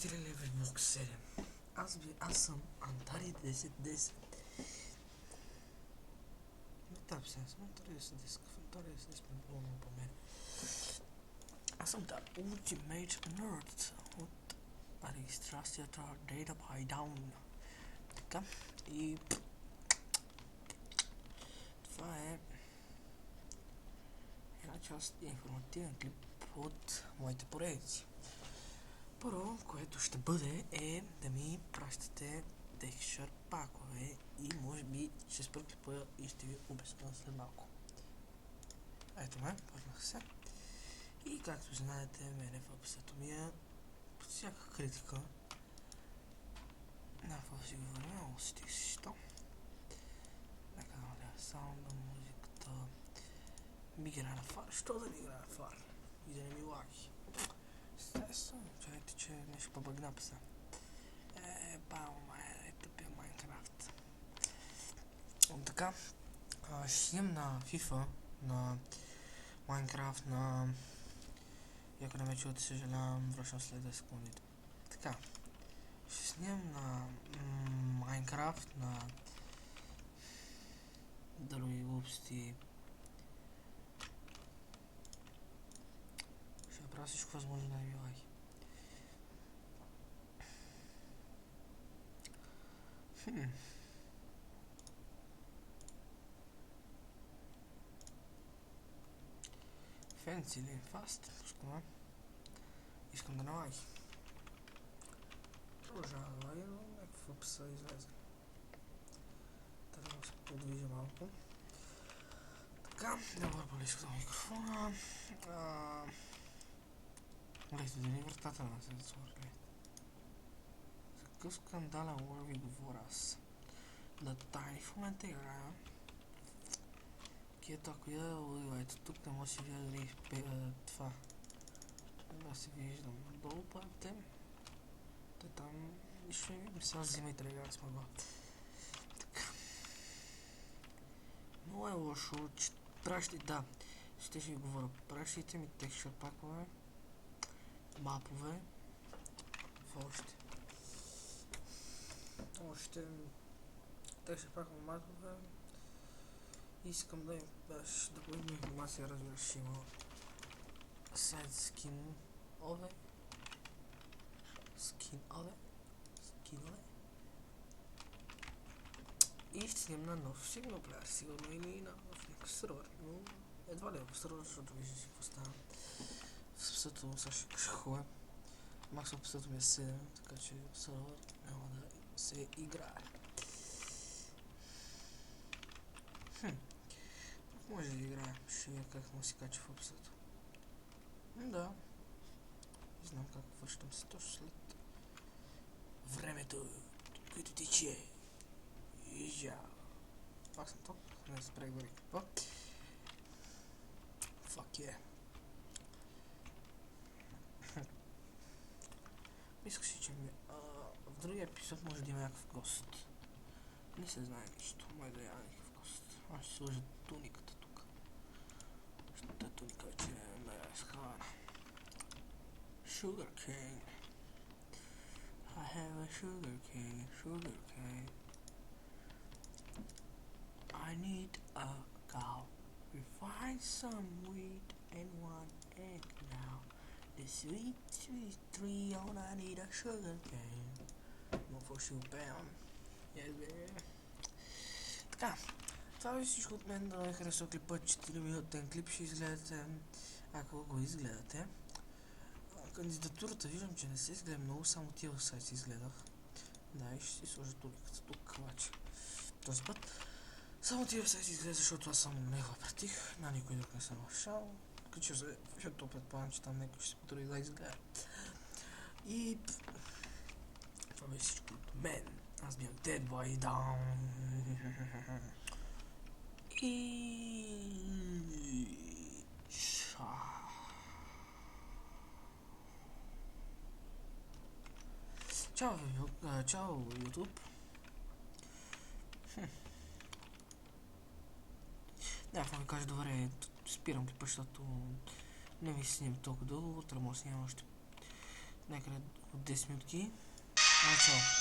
зрители, Levelbox 7. Аз съм Антари 1010. Метап съм Антари 1010. Антари 1010 ме било много по мен. Аз съм да Ultimate Nerd от регистрацията Data by Down. Така, и това е една част информативен клип от моите поредици. Първо, което ще бъде е да ми пращате текстчър пакове и може би ще спра клипа и ще ви обясня след малко. Ето ме, върнах се. И както знаете, мене в описателното ми е под всяка критика на какво си говорим, много стищо. Нека да наля саунда, музиката. Ми играе на фар. Що да ми играе на фар? И да не ми лаги. Естествено, чайте, че нещо побъгна писа. Е тъпия Майнкрафт. Така, ще снимам на FIFA, на Майнкрафт, на... И ако не ме чувате, съжалявам, връщам след 10 секунди. Така, ще снимам на Майнкрафт, на други глупости. Ще направя всичко възможно да ви лаги. Fancy или fast, искам да налаги. Продължава да лаги, но някаква пса излезе. Трябва да се подвижа малко. Така, добър близко до микрофона. Гледайте, да ни вратата на се затвори. За какъв скандален лор ви говоря аз? Да тайни в момента играя. Кието, ако я ето тук не може да си видя дали това. Да се виждам надолу пътем. Те там нищо не видим. Сега взимайте да играя с мъгла. Така. Много е лошо, че ще ви говоря. Пращайте ми текстчър пакове, мапове. Още текстчър пакове, мапове. Искам да има информация, разбираш, има сайт скинове. И ще снимам на нов сигноплеер, сигурно или на някакъв сървър, но едва ли е в сървър, защото виждам си какво става. В псето сега ще кажа хубаво. Максимум псето ми е 7, така че в сървър няма да се играе. Може да играя, ще видя как му си кача в описато. Да. Не знам как връщам се точно след времето, което тече. Пак съм топ, не се преговори какво. Fuck yeah. Мисля си, че в другия епизод може да има някакъв гост. Не се знае нищо, май да няма някакъв гост. Аз ще сложа туниката тук. Защото туника вече ме е разхвана. Sugar cane. I have a sugar cane. I need a cow. We find some wheat and one egg now. The sweet tree on I need a sugar cane. More for sugar. Така, това е всичко от мен. Да харесва клипа, 4-минутен клип ще изгледате, ако го изгледате. Кандидатурата виждам, че не се изгледа много, само тия сайти изгледах. Да, и ще си сложа туликата тук, обаче този път. Само тия сайти изгледа, защото аз само не го пратих, на никой друг не съм вършал. Кача се, защото предполагам, че там някой ще се потруди да изгледа. И това беше всичко от мен. Аз бях Dead by Down. Чао, YouTube. Да, ако ми кажа, добре, спирам клипа, защото не ми снимам толкова дълго, утре може да снимам още някъде от 10 минутки. Чао!